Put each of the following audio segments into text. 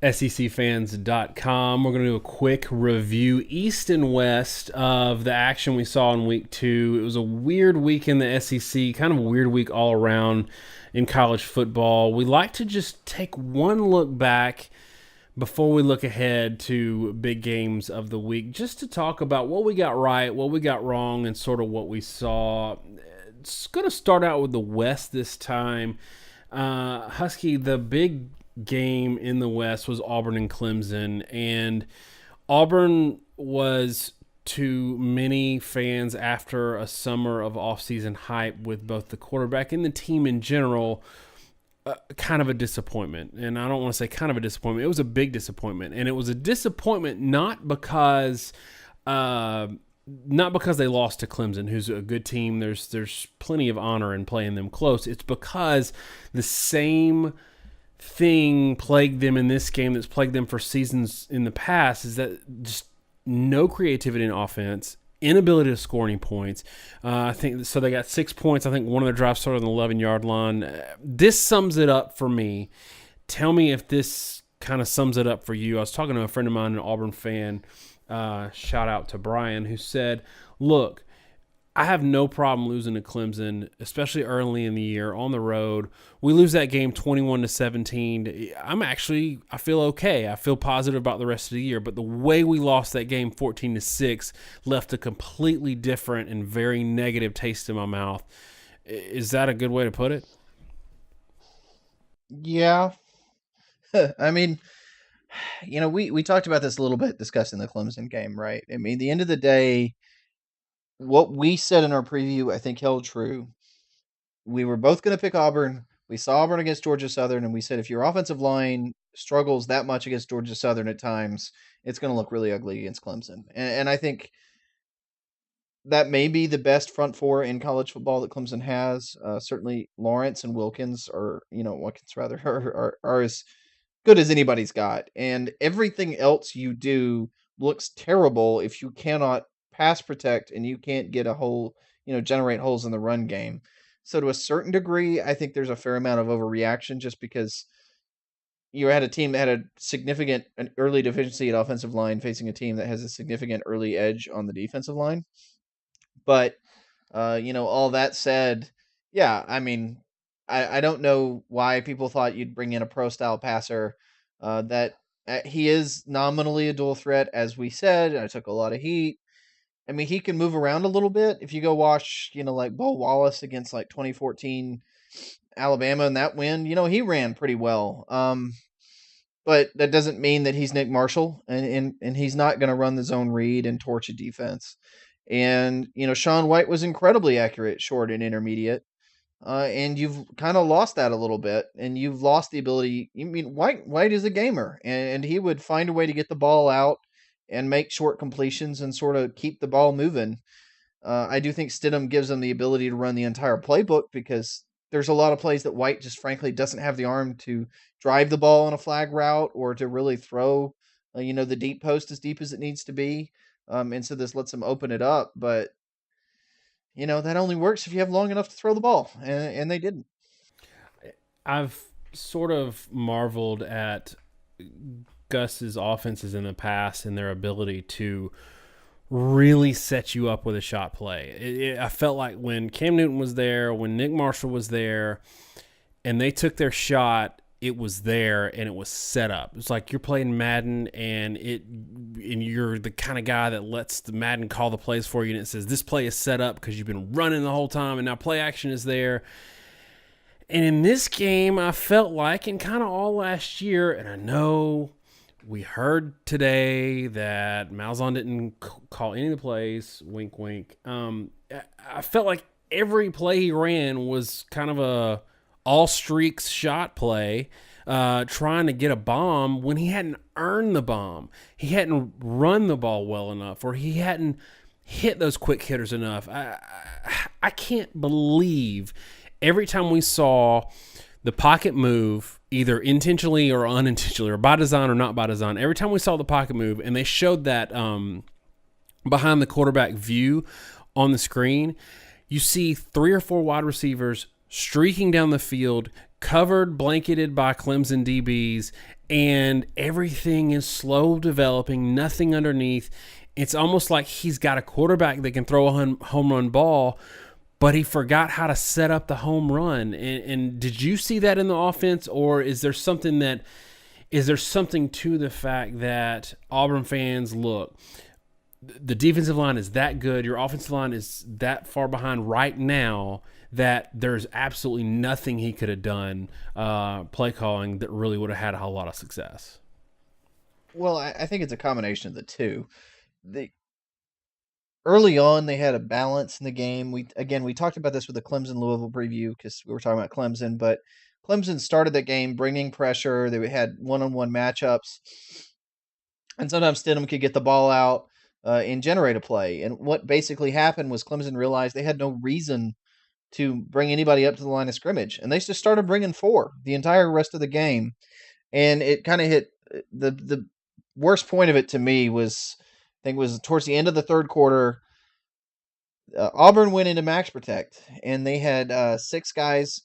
SECfans.com. We're going to do a quick review, East and West, of the action we saw in Week 2. It was a weird week in the SEC, kind of a weird week all around in college football. We like to just take one look back before we look ahead to big games of the week, just to talk about what we got right, what we got wrong, and sort of what we saw. It's going to start out with the West this time. Husky, the big game in the West was Auburn and Clemson, and Auburn was, to many fans, after a summer of offseason hype with both the quarterback and the team in general, kind of a disappointment. And I don't want to say kind of a disappointment. It was a big disappointment, and it was a disappointment not because they lost to Clemson, who's a good team. There's plenty of honor in playing them close. It's because the same thing plagued them in this game that's plagued them for seasons in the past, is that just no creativity in offense, inability to score any points. I think so. They got 6 points. I think one of their drives started on the 11-yard line. This sums it up for me. Tell me if this kind of sums it up for you. I was talking to a friend of mine, an Auburn fan, shout out to Brian, who said, look, I have no problem losing to Clemson, especially early in the year on the road. We lose that game 21-17. I feel okay. I feel positive about the rest of the year. But the way we lost that game 14-6 left a completely different and very negative taste in my mouth. Is that a good way to put it? Yeah. I mean, we talked about this a little bit discussing the Clemson game, right? I mean, at the end of the day, what we said in our preview, I think, held true. We were both going to pick Auburn. We saw Auburn against Georgia Southern, and we said if your offensive line struggles that much against Georgia Southern at times, it's going to look really ugly against Clemson. And I think that may be the best front four in college football that Clemson has. Certainly Lawrence and Wilkins are as good as anybody's got. And everything else you do looks terrible if you cannot pass protect and you can't get a hole, generate holes in the run game. So to a certain degree, I think there's a fair amount of overreaction just because you had a team that had an early deficiency at offensive line facing a team that has a significant early edge on the defensive line. But, all that said, yeah, I mean, I don't know why people thought you'd bring in a pro-style passer. He is nominally a dual threat, as we said. I took a lot of heat. I mean, he can move around a little bit. If you go watch, like Bo Wallace against like 2014 Alabama and that win, he ran pretty well. But that doesn't mean that he's Nick Marshall, and he's not going to run the zone read and torch a defense. And, Sean White was incredibly accurate, short and intermediate. And you've kind of lost that a little bit, and you've lost the ability. I mean, White is a gamer, and he would find a way to get the ball out and make short completions and sort of keep the ball moving. I do think Stidham gives them the ability to run the entire playbook because there's a lot of plays that White just frankly doesn't have the arm to drive the ball on a flag route or to really throw, the deep post as deep as it needs to be. And so this lets them open it up. But, that only works if you have long enough to throw the ball, and they didn't. I've sort of marveled at Gus's offenses in the past and their ability to really set you up with a shot play. I felt like when Cam Newton was there, when Nick Marshall was there, and they took their shot, it was there and it was set up. It's like you're playing Madden and you're the kind of guy that lets the Madden call the plays for you, and it says this play is set up because you've been running the whole time and now play action is there. And in this game, I felt like, and kind of all last year, and I know we heard today that Malzahn didn't call any of the plays, wink, wink. I felt like every play he ran was kind of a all streaks shot play, trying to get a bomb when he hadn't earned the bomb. He hadn't run the ball well enough, or he hadn't hit those quick hitters enough. I can't believe every time we saw the pocket move, either intentionally or unintentionally, or by design or not by design, every time we saw the pocket move and they showed that behind the quarterback view on the screen, you see 3 or 4 wide receivers streaking down the field, covered, blanketed by Clemson DBs, and everything is slow developing, nothing underneath. It's almost like he's got a quarterback that can throw a home run ball, but he forgot how to set up the home run. And did you see that in the offense, or is there something to the fact that Auburn fans look? The defensive line is that good. Your offensive line is that far behind right now that there's absolutely nothing he could have done play calling that really would have had a whole lot of success. Well, I think it's a combination of the two. The Early on they had a balance in the game. We talked about this with the Clemson Louisville preview because we were talking about Clemson, but Clemson started that game bringing pressure. They had one-on-one matchups, and sometimes Stidham could get the ball out and generate a play. And what basically happened was Clemson realized they had no reason to bring anybody up to the line of scrimmage, and they just started bringing four the entire rest of the game. And it kind of hit the worst point of it to me was I think was towards the end of the third quarter. Auburn went into max protect, and they had six guys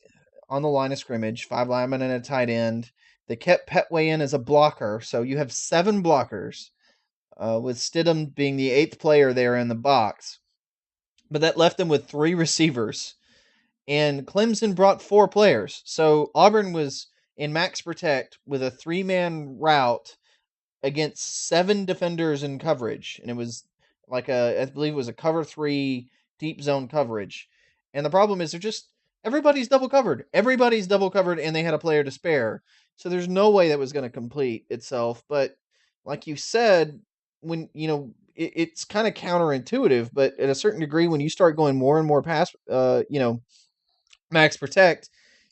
on the line of scrimmage, five linemen and a tight end. They kept Petway in as a blocker, so you have seven blockers, with Stidham being the eighth player there in the box. But that left them with three receivers, and Clemson brought four players. So Auburn was in max protect with a three-man route against seven defenders in coverage, and it was I believe it was a cover three deep zone coverage. And the problem is everybody's double covered. Everybody's double covered, and they had a player to spare. So there's no way that was going to complete itself. But like you said, when it's kind of counterintuitive, but at a certain degree, when you start going more and more past, max protect,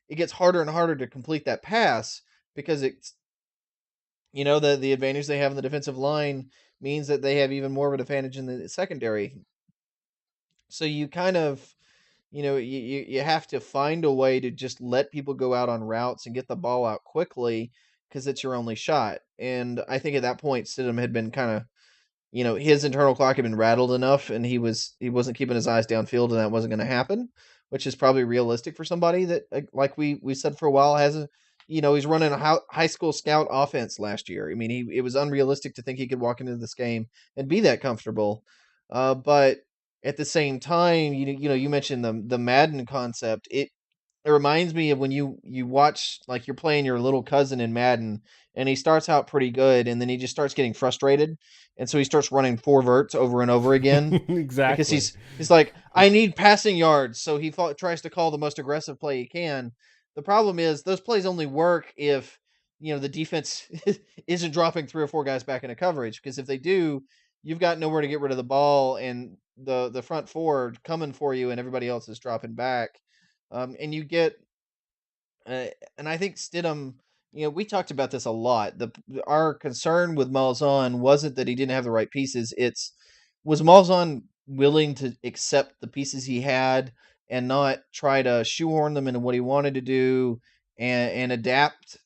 it gets harder and harder to complete that pass because it's the advantage they have in the defensive line means that they have even more of an advantage in the secondary. So you kind of you have to find a way to just let people go out on routes and get the ball out quickly because it's your only shot. And I think at that point Stidham had been kind of his internal clock had been rattled enough, and he wasn't keeping his eyes downfield, and that wasn't going to happen, which is probably realistic for somebody that, like we said for a while, has a he's running a high school scout offense last year. I mean, it was unrealistic to think he could walk into this game and be that comfortable. But at the same time, you mentioned the Madden concept. It reminds me of when you watch, like, you're playing your little cousin in Madden, and he starts out pretty good, and then he just starts getting frustrated, and so he starts running four verts over and over again because Exactly. he's like, I need passing yards, so he tries to call the most aggressive play he can. The problem is those plays only work if the defense isn't dropping three or four guys back into coverage, because if they do, you've got nowhere to get rid of the ball, and the front four coming for you, and everybody else is dropping back. And you get, and I think Stidham, we talked about this a lot. Our concern with Malzahn wasn't that he didn't have the right pieces. Was Malzahn willing to accept the pieces he had and not try to shoehorn them into what he wanted to do, and adapt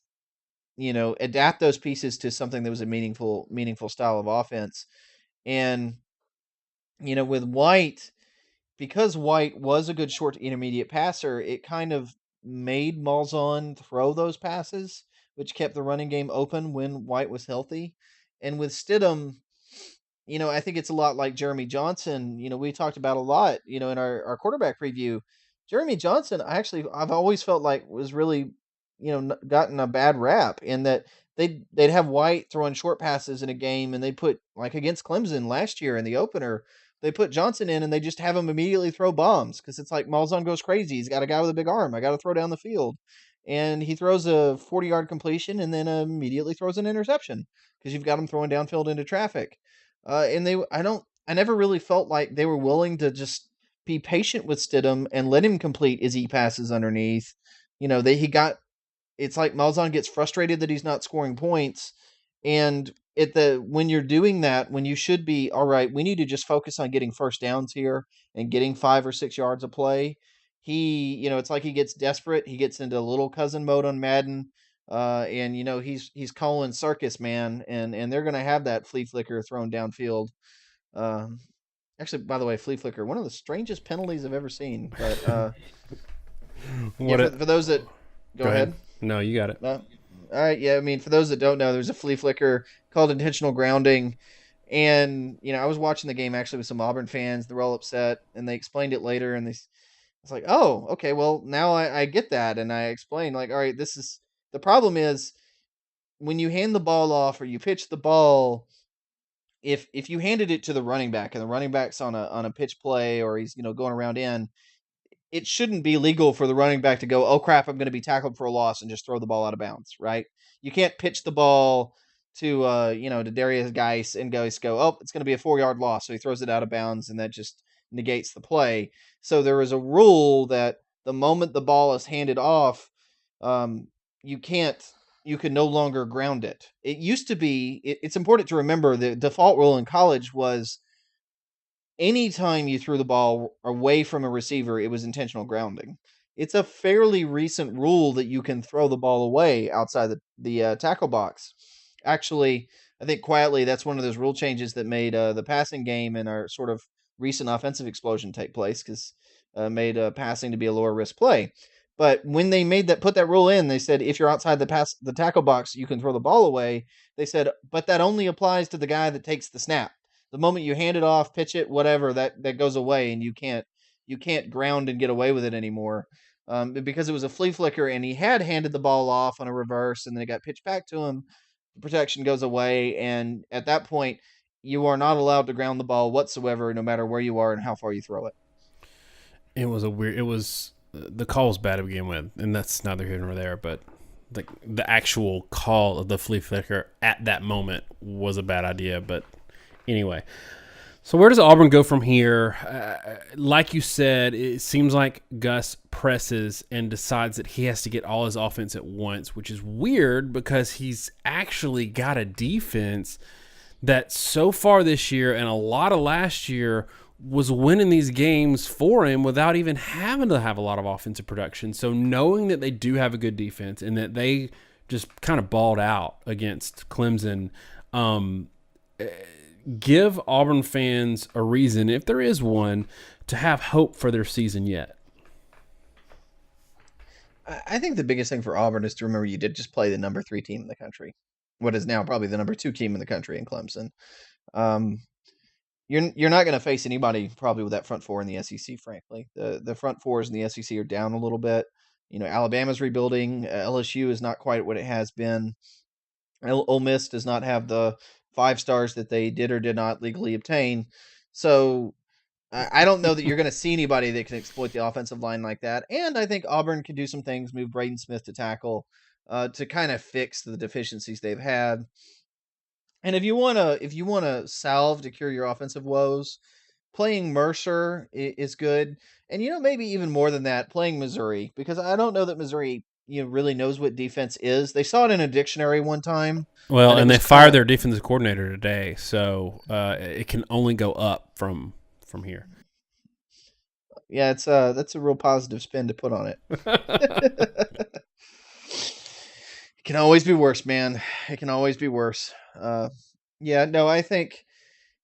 those pieces to something that was a meaningful style of offense. And with White, because White was a good short to intermediate passer, it kind of made Malzahn throw those passes, which kept the running game open when White was healthy. And with Stidham, I think it's a lot like Jeremy Johnson. We talked about a lot, in our quarterback preview. Jeremy Johnson, I've always felt like was really, gotten a bad rap in that they'd have White throwing short passes in a game, and they put, like against Clemson last year in the opener, they put Johnson in, and they just have him immediately throw bombs because it's like Malzahn goes crazy. He's got a guy with a big arm. I got to throw down the field. And he throws a 40-yard completion and then immediately throws an interception because you've got him throwing downfield into traffic. I never really felt like they were willing to just be patient with Stidham and let him complete easy passes underneath. It's like Malzahn gets frustrated that he's not scoring points, and when you're doing that, when you should be, all right, we need to just focus on getting first downs here and getting 5 or 6 yards of play. It's like he gets desperate. He gets into little cousin mode on Madden, and he's calling circus man, and they're gonna have that flea flicker thrown downfield. Um, Actually, by the way, flea flicker, one of the strangest penalties I've ever seen. But yeah, What for, a for those that go Go ahead. ahead. No, you got it. No? All right, yeah. I mean, for those that don't know, there's a flea flicker called intentional grounding, and I was watching the game actually with some Auburn fans. They're all upset, and they explained it later, and it's like, oh, okay, well now I get that, and I explained like, all right, this is the problem is when you hand the ball off or you pitch the ball. If you handed it to the running back and the running back's on a pitch play or he's going around in, it shouldn't be legal for the running back to go, oh crap, I'm going to be tackled for a loss and just throw the ball out of bounds, right? You can't pitch the ball to Darius Geis and go, oh, it's going to be a 4 yard loss. So he throws it out of bounds and that just negates the play. So there is a rule that the moment the ball is handed off, um, you can't, you can no longer ground it. It used to be, it's important to remember the default rule in college was anytime you threw the ball away from a receiver, it was intentional grounding. It's a fairly recent rule that you can throw the ball away outside the tackle box. Actually, I think quietly that's one of those rule changes that made the passing game and our sort of recent offensive explosion take place because made passing to be a lower risk play. But when they put that rule in, they said if you're outside the tackle box, you can throw the ball away. They said, but that only applies to the guy that takes the snap. The moment you hand it off, pitch it, whatever, that goes away, and you can't ground and get away with it anymore. Because it was a flea flicker, and he had handed the ball off on a reverse, and then it got pitched back to him. The protection goes away, and at that point, you are not allowed to ground the ball whatsoever, no matter where you are and how far you throw it. The call was bad to begin with, and that's neither here nor there. But the actual call of the flea flicker at that moment was a bad idea. But anyway, so where does Auburn go from here? Like you said, it seems like Gus presses and decides that he has to get all his offense at once, which is weird because he's actually got a defense that so far this year and a lot of last year was winning these games for him without even having to have a lot of offensive production. So knowing that they do have a good defense and that they just kind of balled out against Clemson, give Auburn fans a reason, if there is one, to have hope for their season yet. I think the biggest thing for Auburn is to remember you did just play the number 3 team in the country, what is now probably the number 2 team in the country in Clemson. Um, you're not going to face anybody probably with that front four in the SEC. Frankly, the front fours in the SEC are down a little bit. Alabama's rebuilding. LSU is not quite what it has been. Ole Miss does not have the 5 stars that they did or did not legally obtain. So I don't know that you're going to see anybody that can exploit the offensive line like that. And I think Auburn can do some things, move Braden Smith to tackle to kind of fix the deficiencies they've had. And if you wanna salve to cure your offensive woes, playing Mercer is good. And maybe even more than that, playing Missouri, because I don't know that Missouri really knows what defense is. They saw it in a dictionary one time, Well, and it and they was fired called. their defensive coordinator today, so it can only go up from here. Yeah, that's a real positive spin to put on it. It can always be worse, man. It can always be worse. Yeah, no, I think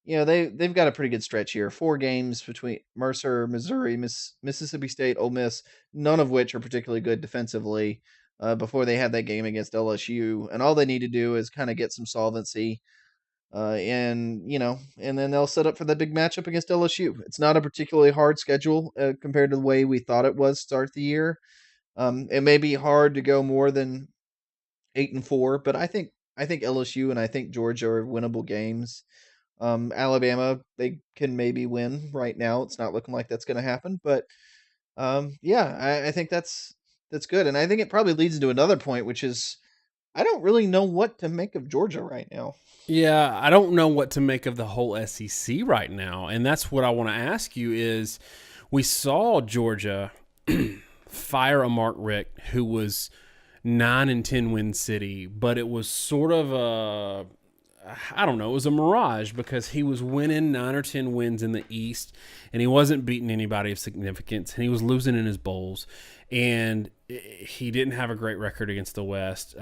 they've got a pretty good stretch here. 4 games between Mercer, Missouri, Mississippi State, Ole Miss, none of which are particularly good defensively. Before they have that game against LSU, and all they need to do is kind of get some solvency, and then they'll set up for that big matchup against LSU. It's not a particularly hard schedule compared to the way we thought it was to start the year. It may be hard to go more than 8-4, but I think LSU and I think Georgia are winnable games. Alabama, they can maybe win right now. It's not looking like that's going to happen, but yeah, I think that's good, and I think it probably leads into another point, which is I don't really know what to make of Georgia right now. Yeah, I don't know what to make of the whole SEC right now, and that's what I want to ask you is we saw Georgia fire a Mark Richt who was 9-10 win city, but it was sort of I don't know, it was a mirage because he was winning 9 or 10 wins in the East and he wasn't beating anybody of significance and he was losing in his bowls and he didn't have a great record against the West.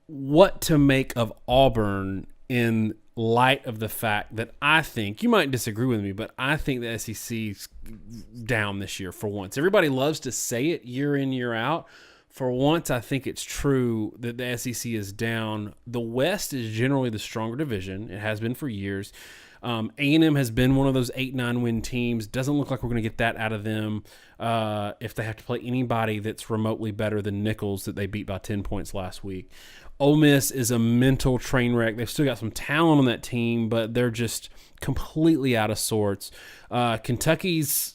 What to make of Auburn in light of the fact that I think, you might disagree with me, but I think the SEC's down this year for once. Everybody loves to say it year in, year out, For once, I think it's true that the SEC is down. The West is generally the stronger division. It has been for years. A&M has been one of those 8-9 win teams. Doesn't look like we're going to get that out of them if they have to play anybody that's remotely better than Nichols that they beat by 10 points last week. Ole Miss is a mental train wreck. They've still got some talent on that team, but they're just completely out of sorts. Kentucky's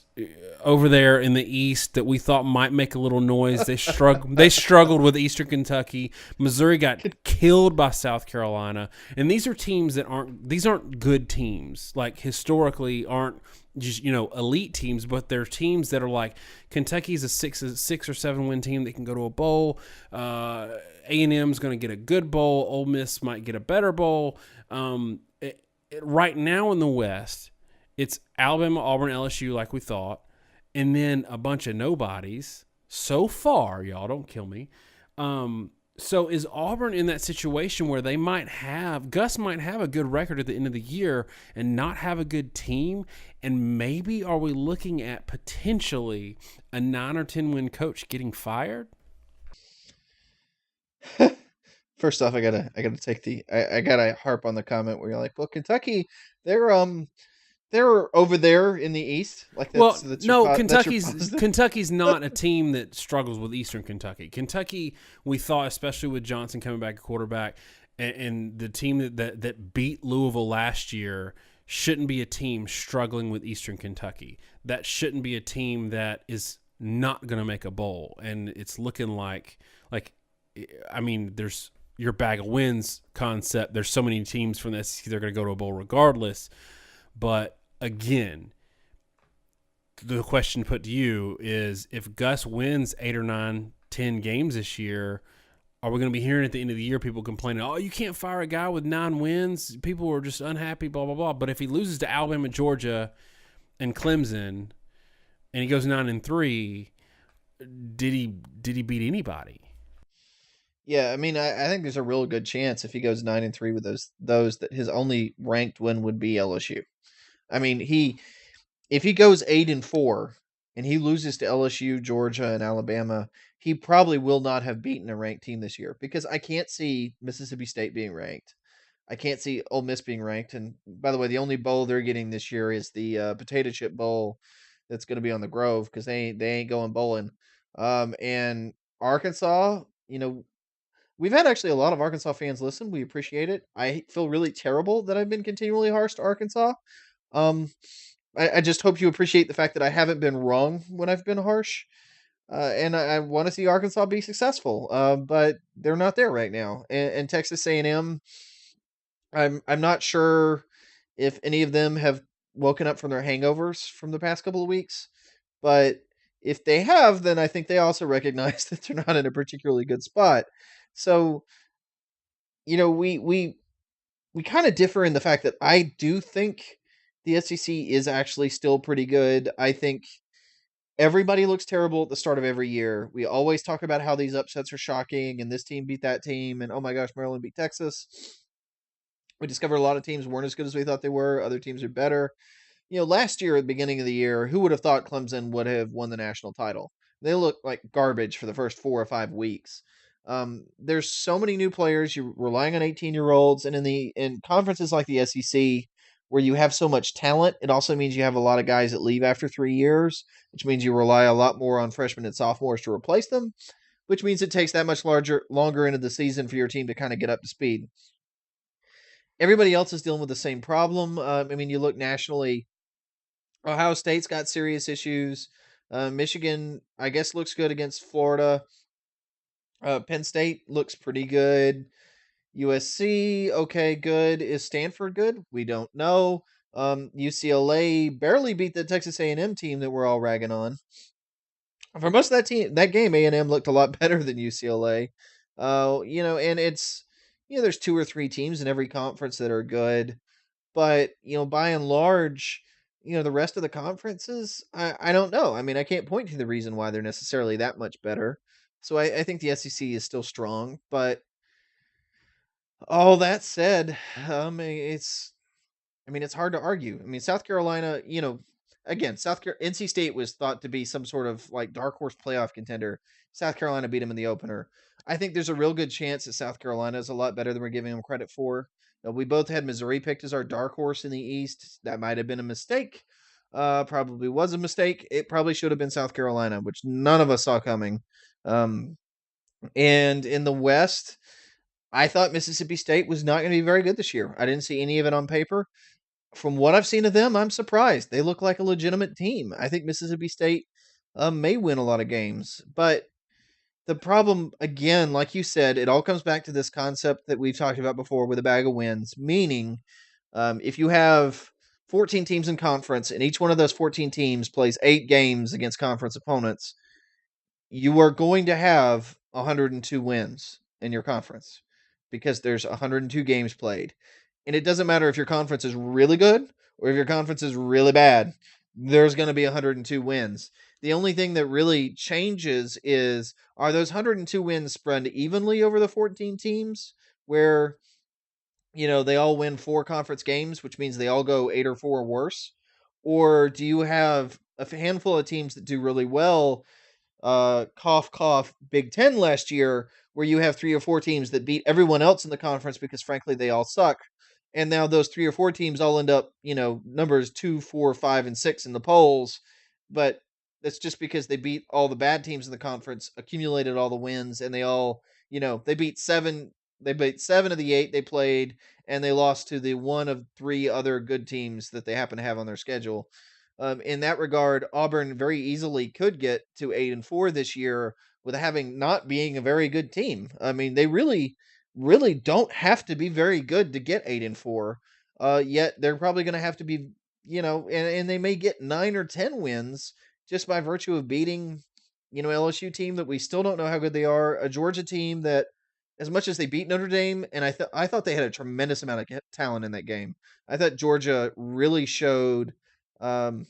over there in the East that we thought might make a little noise. They struggled with Eastern Kentucky. Missouri got killed by South Carolina. And these are teams that aren't good teams. Like historically aren't just, elite teams, but they're teams that are like Kentucky's a 6 or 7 win team that can go to a bowl. A&M's going to get a good bowl. Ole Miss might get a better bowl. Right now in the West, it's Alabama, Auburn, LSU like we thought, and then a bunch of nobodies. So far, y'all, don't kill me. So is Auburn in that situation where Gus might have a good record at the end of the year and not have a good team? And maybe are we looking at potentially a 9 or 10 win coach getting fired? First off, I gotta I gotta harp on the comment where you're like, well, Kentucky, they're over there in the East. Like that's no, that's your positive? Kentucky's not a team that struggles with Eastern Kentucky. Kentucky, we thought, especially with Johnson coming back at quarterback, and the team that beat Louisville last year shouldn't be a team struggling with Eastern Kentucky. That shouldn't be a team that is not going to make a bowl. And it's looking like I mean, there's your bag of wins concept. There's so many teams from the SEC they're going to go to a bowl regardless. But again, the question put to you is if Gus wins 8 or 9, 10 games this year, are we going to be hearing at the end of the year people complaining, oh, you can't fire a guy with 9 wins? People are just unhappy, blah, blah, blah. But if he loses to Alabama, Georgia, and Clemson, and he goes 9-3, did he beat anybody? Yeah, I mean, I think there's a real good chance if he goes 9-3 with those that his only ranked win would be LSU. I mean, if he goes 8-4 and he loses to LSU, Georgia, and Alabama, he probably will not have beaten a ranked team this year because I can't see Mississippi State being ranked. I can't see Ole Miss being ranked. And by the way, the only bowl they're getting this year is the Potato Chip Bowl that's going to be on the Grove because they ain't going bowling. And Arkansas, we've had actually a lot of Arkansas fans listen. We appreciate it. I feel really terrible that I've been continually harsh to Arkansas. Um, I just hope you appreciate the fact that I haven't been wrong when I've been harsh. And I want to see Arkansas be successful, but they're not there right now. And Texas A&M, I'm not sure if any of them have woken up from their hangovers from the past couple of weeks, but if they have, then I think they also recognize that they're not in a particularly good spot. So, we kind of differ in the fact that I do think the SEC is actually still pretty good. I think everybody looks terrible at the start of every year. We always talk about how these upsets are shocking and this team beat that team and oh my gosh, Maryland beat Texas. We discovered a lot of teams weren't as good as we thought they were. Other teams are better. Last year at the beginning of the year, who would have thought Clemson would have won the national title? They looked like garbage for the first 4 or 5 weeks. There's so many new players. You're relying on 18-year-olds, and in conferences like the SEC, where you have so much talent, it also means you have a lot of guys that leave after 3 years, which means you rely a lot more on freshmen and sophomores to replace them, which means it takes that much longer into the season for your team to kind of get up to speed. Everybody else is dealing with the same problem. I mean, you look nationally. Ohio State's got serious issues. Michigan, I guess, looks good against Florida. Penn State looks pretty good. USC, okay, good. Is Stanford good? We don't know. UCLA barely beat the Texas A&M team that we're all ragging on. For most of that game, A&M looked a lot better than UCLA. And it's there's 2 or 3 teams in every conference that are good, but by and large, the rest of the conferences, I don't know. I mean, I can't point to the reason why they're necessarily that much better. So I think the SEC is still strong, but all that said, it's hard to argue. I mean, South Carolina, again, NC State was thought to be some sort of like dark horse playoff contender. South Carolina beat them in the opener. I think there's a real good chance that South Carolina is a lot better than we're giving them credit for. We both had Missouri picked as our dark horse in the East. That might have been a mistake. Probably was a mistake. It probably should have been South Carolina, which none of us saw coming. Um, and in the West, I thought Mississippi State was not going to be very good this year. I didn't see any of it on paper. From what I've seen of them, I'm surprised. They look like a legitimate team. I think Mississippi State may win a lot of games, but the problem, again, like you said, it all comes back to this concept that we've talked about before with a bag of wins, meaning if you have 14 teams in conference and each one of those 14 teams plays 8 games against conference opponents, you are going to have 102 wins in your conference because there's 102 games played. And it doesn't matter if your conference is really good or if your conference is really bad, there's going to be 102 wins. The only thing that really changes is, are those 102 wins spread evenly over the 14 teams where, they all win 4 conference games, which means they all go 8 or 4 or worse? Or do you have a handful of teams that do really well, cough cough Big Ten last year, where you have 3 or 4 teams that beat everyone else in the conference because frankly they all suck, and now those 3 or 4 teams all end up numbers 2, 4, 5, and 6 in the polls, but that's just because they beat all the bad teams in the conference, accumulated all the wins, and they all they beat 7. They beat 7 of the 8 they played, and they lost to the one of 3 other good teams that they happen to have on their schedule. In that regard, Auburn very easily could get to 8-4 this year with having not being a very good team. I mean, they really, really don't have to be very good to get 8-4. Yet they're probably going to have to be, and they may get 9 or 10 wins just by virtue of beating, LSU team that we still don't know how good they are, a Georgia team that, as much as they beat Notre Dame, and I thought they had a tremendous amount of talent in that game. I thought Georgia really showed um,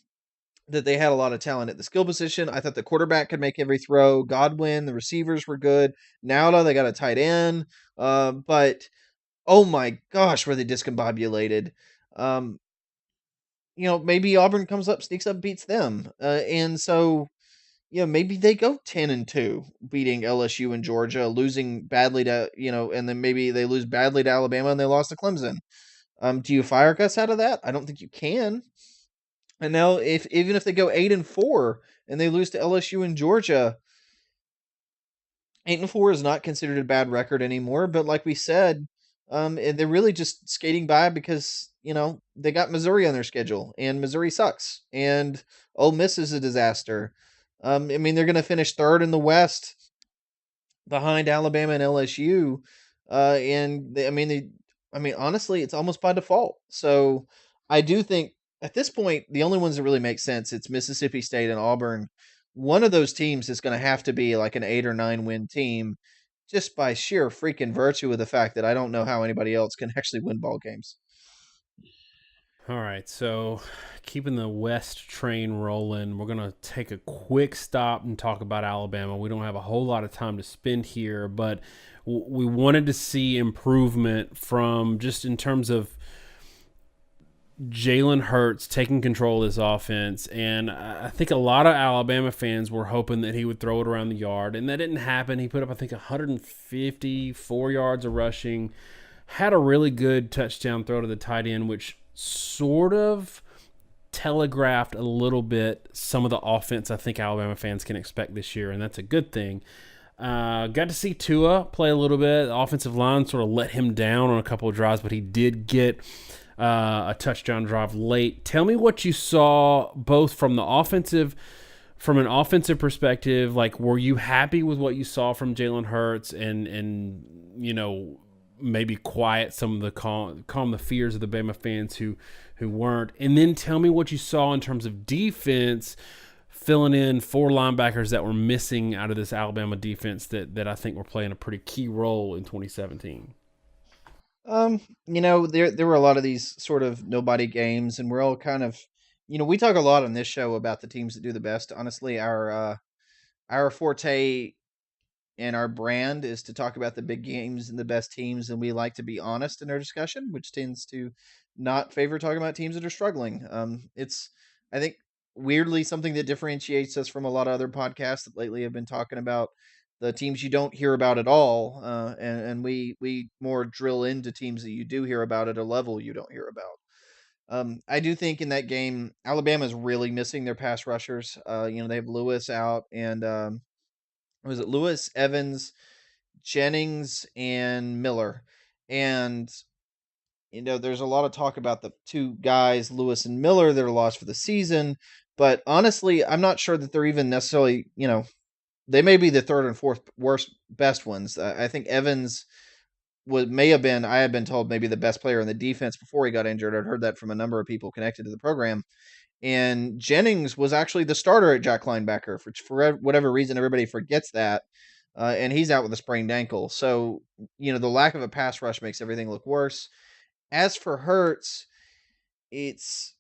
that they had a lot of talent at the skill position. I thought the quarterback could make every throw. Godwin, the receivers were good. Now they got a tight end, but oh my gosh, were they discombobulated? Um, maybe Auburn comes up, sneaks up, beats them, and so maybe they go 10-2, beating LSU and Georgia, losing badly to and then maybe they lose badly to Alabama and they lost to Clemson. Do you fire Gus out of that? I don't think you can. And now, if even if they go 8-4 and they lose to LSU and Georgia, 8-4 is not considered a bad record anymore. But like we said, and they're really just skating by because they got Missouri on their schedule, and Missouri sucks, and Ole Miss is a disaster. I mean, they're going to finish third in the West behind Alabama and LSU, I mean, honestly, it's almost by default. So I do think at this point, the only ones that really make sense, it's Mississippi State and Auburn. One of those teams is going to have to be like an 8 or 9 win team, just by sheer freaking virtue of the fact that I don't know how anybody else can actually win ball games. All right, so keeping the West train rolling, we're going to take a quick stop and talk about Alabama. We don't have a whole lot of time to spend here, but we wanted to see improvement from just in terms of Jalen Hurts taking control of this offense. And I think a lot of Alabama fans were hoping that he would throw it around the yard, and that didn't happen. He put up, I think, 154 yards of rushing, had a really good touchdown throw to the tight end, which sort of telegraphed a little bit some of the offense I think Alabama fans can expect this year, and that's a good thing. Got to see Tua play a little bit. The offensive line sort of let him down on a couple of drives, but he did get a touchdown drive late. Tell me what you saw both from an offensive perspective. Like, were you happy with what you saw from Jalen Hurts, and maybe quiet some of the calm the fears of the Bama fans who weren't? And then tell me what you saw in terms of defense, filling in 4 linebackers that were missing out of this Alabama defense that I think were playing a pretty key role in 2017. There were a lot of these sort of nobody games, and we're all kind of, we talk a lot on this show about the teams that do the best. Honestly, our forte and our brand is to talk about the big games and the best teams, and we like to be honest in our discussion, which tends to not favor talking about teams that are struggling. I think weirdly something that differentiates us from a lot of other podcasts that lately have been talking about the teams you don't hear about at all, and we more drill into teams that you do hear about at a level you don't hear about. I do think in that game, Alabama's really missing their pass rushers. They have Lewis out, and was it Lewis, Evans, Jennings, and Miller, and there's a lot of talk about the two guys, Lewis and Miller, that are lost for the season. But honestly, I'm not sure that they're even necessarily, they may be the third and fourth worst best ones. I think Evans may have been, I had been told, maybe the best player in the defense before he got injured. I'd heard that from a number of people connected to the program. And Jennings was actually the starter at Jack linebacker. For whatever reason, everybody forgets that. And he's out with a sprained ankle. So, the lack of a pass rush makes everything look worse. As for Hurts, it's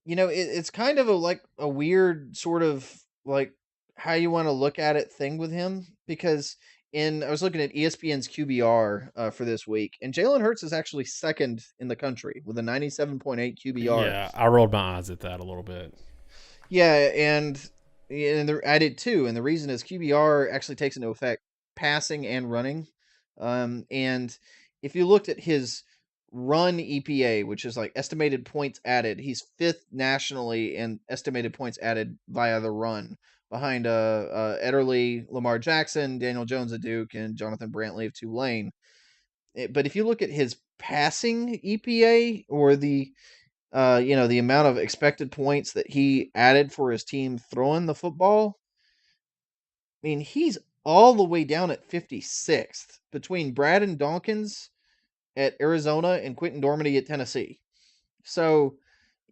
it's kind of like a weird sort of like how you want to look at it thing with him, because I was looking at ESPN's QBR for this week, and Jalen Hurts is actually second in the country with a 97.8 QBR. Yeah, I rolled my eyes at that a little bit. Yeah, I did too, and the reason is QBR actually takes into effect passing and running. And if you looked at his run EPA, which is like estimated points added, he's fifth nationally in estimated points added via the run, behind Ederle, Lamar Jackson, Daniel Jones of Duke, and Jonathan Brantley of Tulane. But if you look at his passing EPA, or the amount of expected points that he added for his team throwing the football, I mean, he's all the way down at 56th between Brad and Dawkins at Arizona and Quentin Dormady at Tennessee. So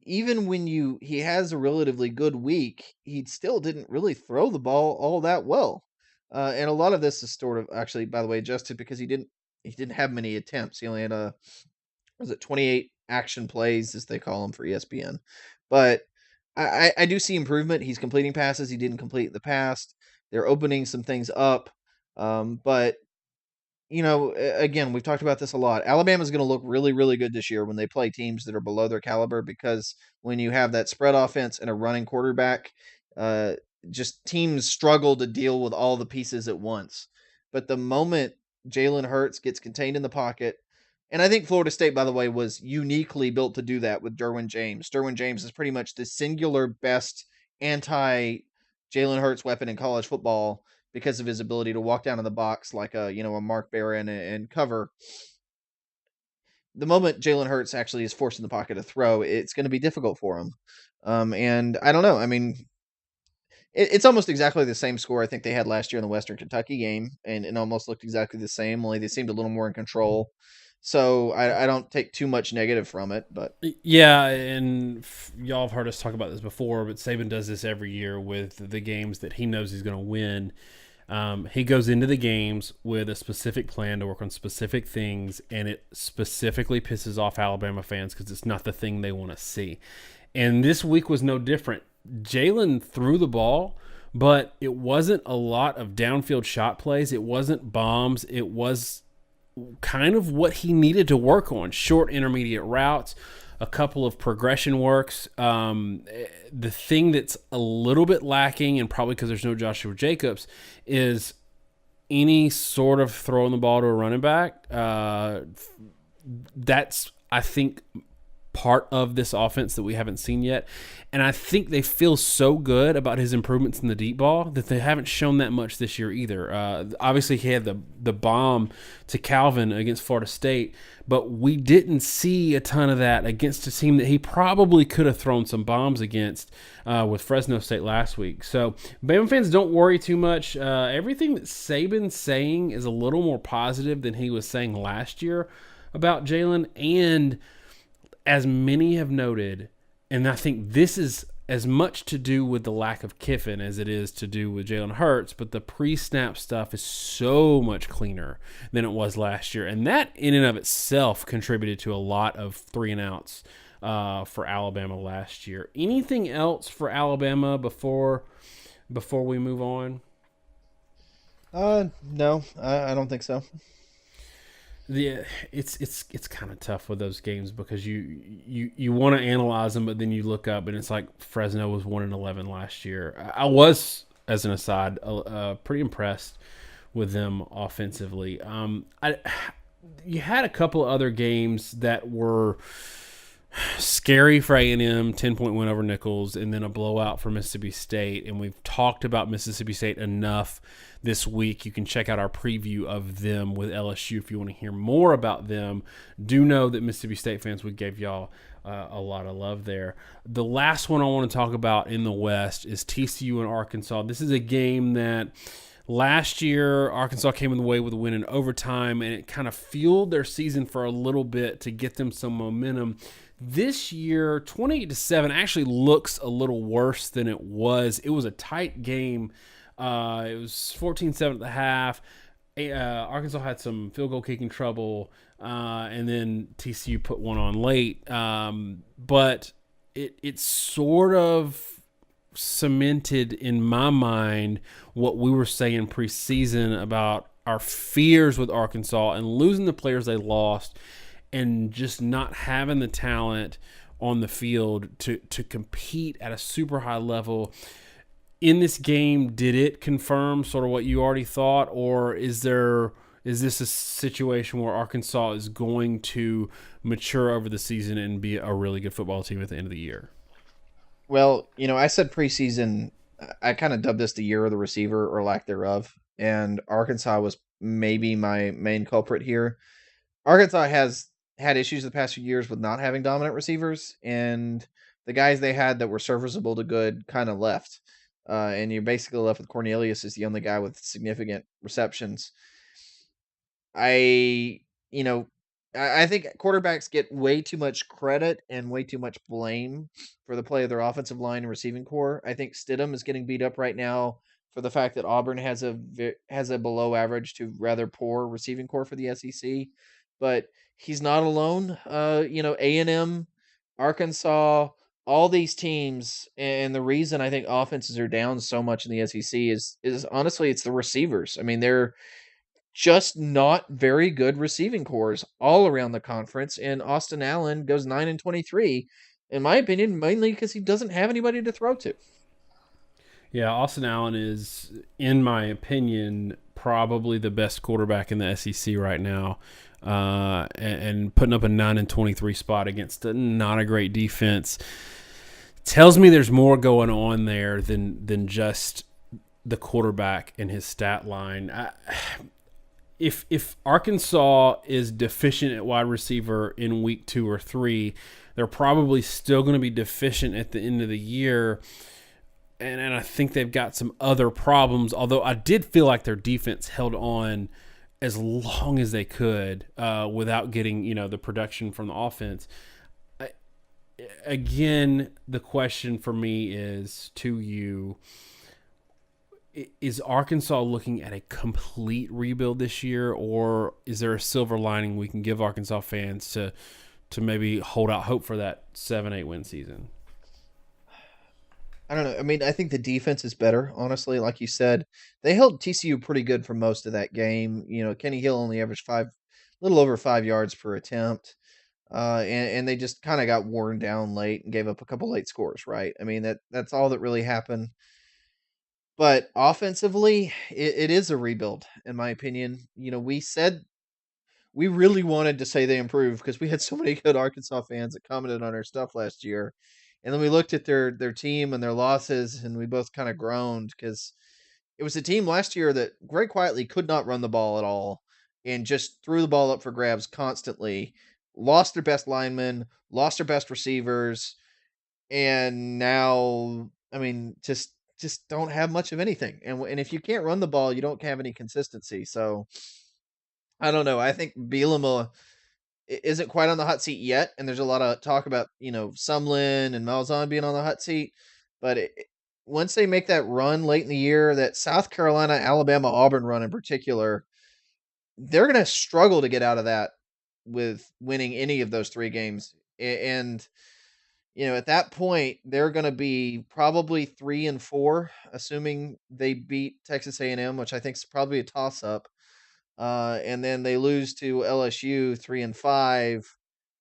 even when he has a relatively good week, he still didn't really throw the ball all that well. And a lot of this is sort of, actually, by the way, adjusted because he didn't have many attempts. He only had 28 action plays, as they call them for ESPN. But I do see improvement. He's completing passes he didn't complete in the past. They're opening some things up. But again, we've talked about this a lot. Alabama's going to look really, really good this year when they play teams that are below their caliber, because when you have that spread offense and a running quarterback, just teams struggle to deal with all the pieces at once. But the moment Jalen Hurts gets contained in the pocket, and I think Florida State, by the way, was uniquely built to do that with Derwin James. Derwin James is pretty much the singular best anti Jalen Hurts weapon in college football, because of his ability to walk down in the box like a Mark Barron and cover. The moment Jalen Hurts actually is forced in the pocket to throw, it's going to be difficult for him. And I don't know. I mean, it's almost exactly the same score I think they had last year in the Western Kentucky game, and it almost looked exactly the same, only they seemed a little more in control. So I don't take too much negative from it, but Yeah, and y'all have heard us talk about this before, but Saban does this every year with the games that he knows he's going to win. He goes into the games with a specific plan to work on specific things, and it specifically pisses off Alabama fans because it's not the thing they want to see. And this week was no different. Jalen threw the ball, but it wasn't a lot of downfield shot plays. It wasn't bombs. It was kind of what he needed to work on: short intermediate routes, a couple of progression works. The thing that's a little bit lacking, and probably because there's no Joshua Jacobs, is any sort of throwing the ball to a running back. That's, I think, part of this offense that we haven't seen yet. And I think they feel so good about his improvements in the deep ball that they haven't shown that much this year either. Obviously, he had the bomb to Calvin against Florida State, but we didn't see a ton of that against a team that he probably could have thrown some bombs against with Fresno State last week. So Bama fans, don't worry too much. Everything that Saban's saying is a little more positive than he was saying last year about Jalen. And as many have noted, and I think this is as much to do with the lack of Kiffin as it is to do with Jalen Hurts, but the pre-snap stuff is so much cleaner than it was last year. And that in and of itself contributed to a lot of 3-and-outs for Alabama last year. Anything else for Alabama before we move on? no, I don't think so. Yeah, it's kind of tough with those games because you want to analyze them, but then you look up and it's like Fresno was 1-11 last year. I was, as an aside, pretty impressed with them offensively. You had a couple of other games that were scary for A&M, 10-point win over Nichols, and then a blowout for Mississippi State. And we've talked about Mississippi State enough this week. You can check out our preview of them with LSU if you want to hear more about them. Do know that Mississippi State fans, we gave y'all a lot of love there. The last one I want to talk about in the West is TCU and Arkansas. This is a game that last year Arkansas came in the way with a win in overtime, and it kind of fueled their season for a little bit to get them some momentum. This year, 28-7 actually looks a little worse than it was. It was a tight game. It was 14-7 at the half. Arkansas had some field goal kicking trouble, and then TCU put one on late. But it sort of cemented in my mind what we were saying preseason about our fears with Arkansas and losing the players they lost and just not having the talent on the field to compete at a super high level. In this game, did it confirm sort of what you already thought, or is this a situation where Arkansas is going to mature over the season and be a really good football team at the end of the year? Well, I said preseason, I kind of dubbed this the year of the receiver or lack thereof, and Arkansas was maybe my main culprit here. Arkansas has had issues the past few years with not having dominant receivers, and the guys they had that were serviceable to good kind of left. And you're basically left with Cornelius as the only guy with significant receptions. I, you know, I think quarterbacks get way too much credit and way too much blame for the play of their offensive line and receiving core. I think Stidham is getting beat up right now for the fact that Auburn has a below average to rather poor receiving core for the SEC, but he's not alone. A&M, Arkansas, all these teams, and the reason I think offenses are down so much in the SEC is honestly it's the receivers. I mean, they're just not very good receiving cores all around the conference. And Austin Allen goes 9-23, in my opinion, mainly because he doesn't have anybody to throw to. Yeah, Austin Allen is, in my opinion, probably the best quarterback in the SEC right now, and putting up a 9-23 spot against not a great defense tells me there's more going on there than just the quarterback and his stat line. If Arkansas is deficient at wide receiver in week 2 or 3, they're probably still going to be deficient at the end of the year. And I think they've got some other problems, although I did feel like their defense held on as long as they could without getting the production from the offense. Again, the question for me is to you, is Arkansas looking at a complete rebuild this year, or is there a silver lining we can give Arkansas fans to maybe hold out hope for that 7-8 win season? I don't know. I mean, I think the defense is better, honestly. Like you said, they held TCU pretty good for most of that game. Kenny Hill only averaged little over 5 yards per attempt. And they just kind of got worn down late and gave up a couple late scores, right? I mean, that's all that really happened. But offensively, it is a rebuild, in my opinion. We said we really wanted to say they improved because we had so many good Arkansas fans that commented on our stuff last year. And then we looked at their team and their losses, and we both kind of groaned because it was a team last year that very quietly could not run the ball at all and just threw the ball up for grabs constantly. Lost their best linemen, lost their best receivers, and now, I mean, just don't have much of anything. And if you can't run the ball, you don't have any consistency. So I don't know. I think Bielema isn't quite on the hot seat yet, and there's a lot of talk about Sumlin and Malzahn being on the hot seat. But once they make that run late in the year, that South Carolina, Alabama, Auburn run in particular, they're going to struggle to get out of that with winning any of those 3 games. And at that point, they're going to be probably 3-4, assuming they beat Texas A&M, which I think is probably a toss up. and then they lose to LSU 3-5.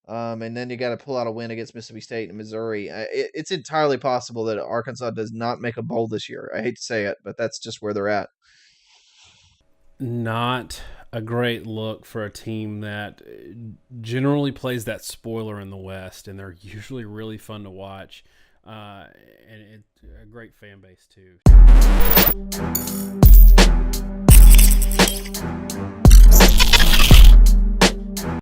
And then you got to pull out a win against Mississippi State and Missouri. It's entirely possible that Arkansas does not make a bowl this year. I hate to say it, but that's just where they're at. Not a great look for a team that generally plays that spoiler in the West, and they're usually really fun to watch. And it's a great fan base, too.